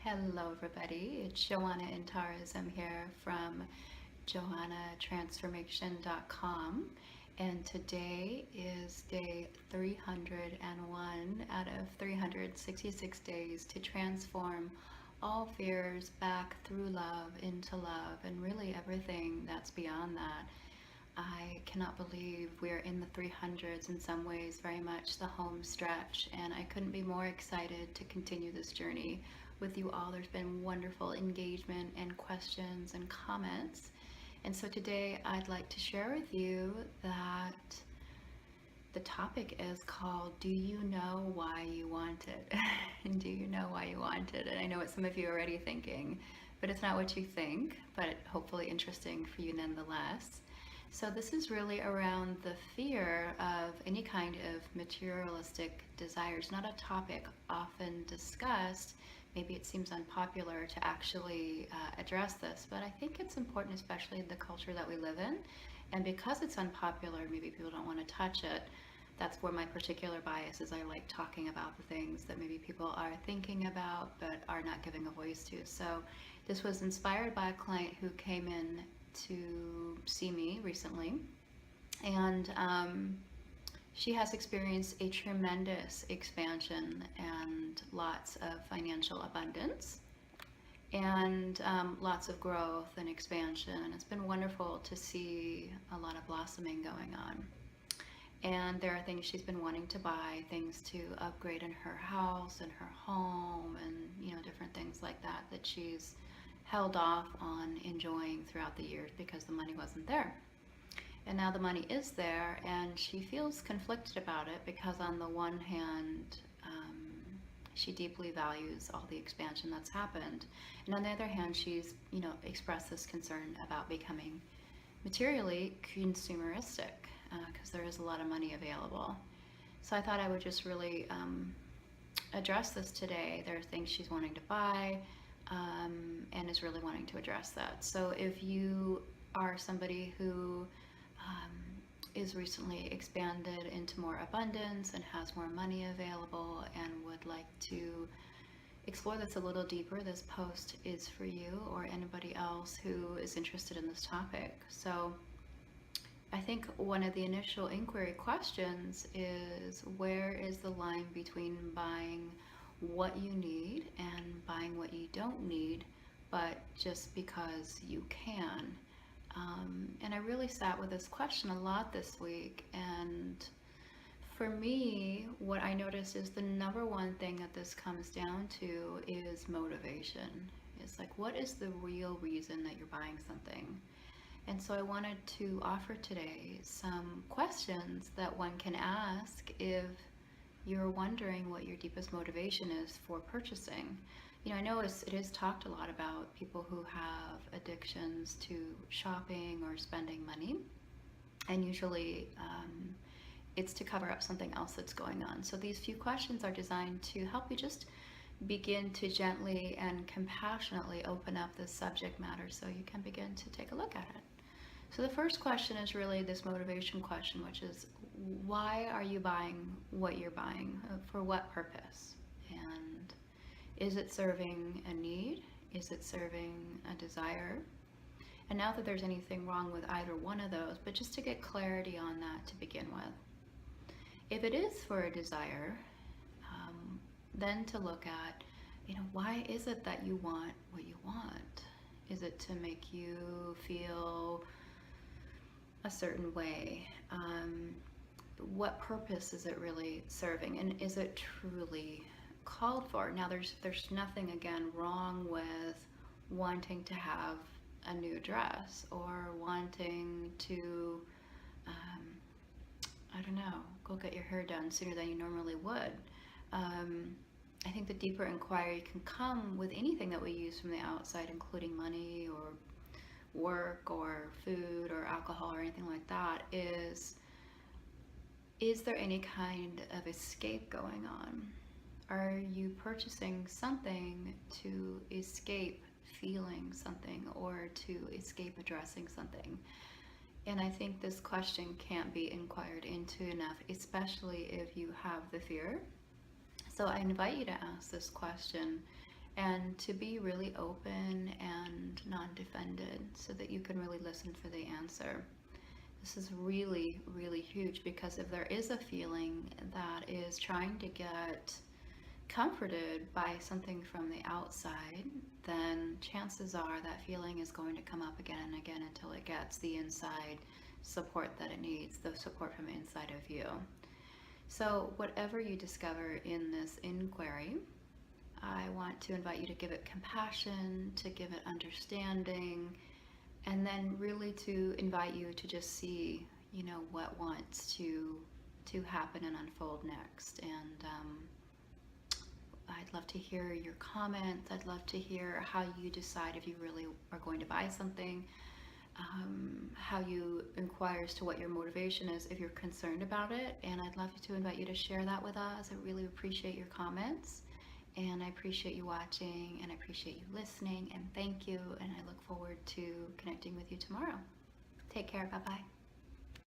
Hello, everybody. It's Joanna Intaras. I'm here from joannatransformation.com, and today is day 301 out of 366 days to transform all fears back through love into love, and really everything that's beyond that. I cannot believe we're in the 300s, in some ways, very much the home stretch, and I couldn't be more excited to continue this journey with you all. There's been wonderful engagement and questions and comments. And so today I'd like to share with you that the topic is called Do You Know Why You Want It? And do you know why you want it? And I know what some of you are already thinking, but it's not what you think, but hopefully interesting for you nonetheless. So this is really around the fear of any kind of materialistic desires, not a topic often discussed. Maybe it seems unpopular to actually address this, but I think it's important, especially in the culture that we live in. And because it's unpopular, maybe people don't want to touch it. That's where my particular bias is. I like talking about the things that maybe people are thinking about but are not giving a voice to. So this was inspired by a client who came in to see me recently, and she has experienced a tremendous expansion and lots of financial abundance and lots of growth and expansion. And it's been wonderful to see a lot of blossoming going on. And there are things she's been wanting to buy, things to upgrade in her house and her home, and different things like that that she's held off on enjoying throughout the years because the money wasn't there. And now the money is there, and she feels conflicted about it because, on the one hand, she deeply values all the expansion that's happened, and on the other hand, she's expressed this concern about becoming materially consumeristic because there is a lot of money available. So I thought I would just really address this today. There are things she's wanting to buy, and is really wanting to address that. So if you are somebody who is recently expanded into more abundance and has more money available and would like to explore this a little deeper, this post is for you, or anybody else who is interested in this topic. So I think one of the initial inquiry questions is, where is the line between buying what you need and buying what you don't need, but just because you can? And I really sat with this question a lot this week, and for me, what I noticed is the number one thing that this comes down to is motivation. It's like, what is the real reason that you're buying something? And so I wanted to offer today some questions that one can ask if you're wondering what your deepest motivation is for purchasing. I know it is talked a lot about people who have addictions to shopping or spending money, and usually it's to cover up something else that's going on. So these few questions are designed to help you just begin to gently and compassionately open up this subject matter so you can begin to take a look at it. So the first question is really this motivation question, which is, why are you buying what you're buying? For what purpose? And is it serving a need? Is it serving a desire? And not that there's anything wrong with either one of those, but just to get clarity on that to begin with. If it is for a desire, then to look at, why is it that you want what you want? Is it to make you feel a certain way? What purpose is it really serving, and is it truly called for? Now, there's nothing, again, wrong with wanting to have a new dress or wanting to I don't know, go get your hair done sooner than you normally would. I think the deeper inquiry can come with anything that we use from the outside, including money or work or food or alcohol or anything like that, is there any kind of escape going on? Are you purchasing something to escape feeling something or to escape addressing something? And I think this question can't be inquired into enough, especially if you have the fear. So I invite you to ask this question and to be really open and non-defended so that you can really listen for the answer. This is really, really huge, because if there is a feeling that is trying to get comforted by something from the outside, then chances are that feeling is going to come up again and again until it gets the inside support that it needs, the support from inside of you. So, whatever you discover in this inquiry, I want to invite you to give it compassion, to give it understanding, and then really to invite you to just see, what wants to happen and unfold next. And I'd love to hear your comments. I'd love to hear how you decide if you really are going to buy something, how you inquire as to what your motivation is if you're concerned about it. And I'd love to invite you to share that with us. I really appreciate your comments. And I appreciate you watching, and I appreciate you listening, and thank you. And I look forward to connecting with you tomorrow. Take care. Bye bye.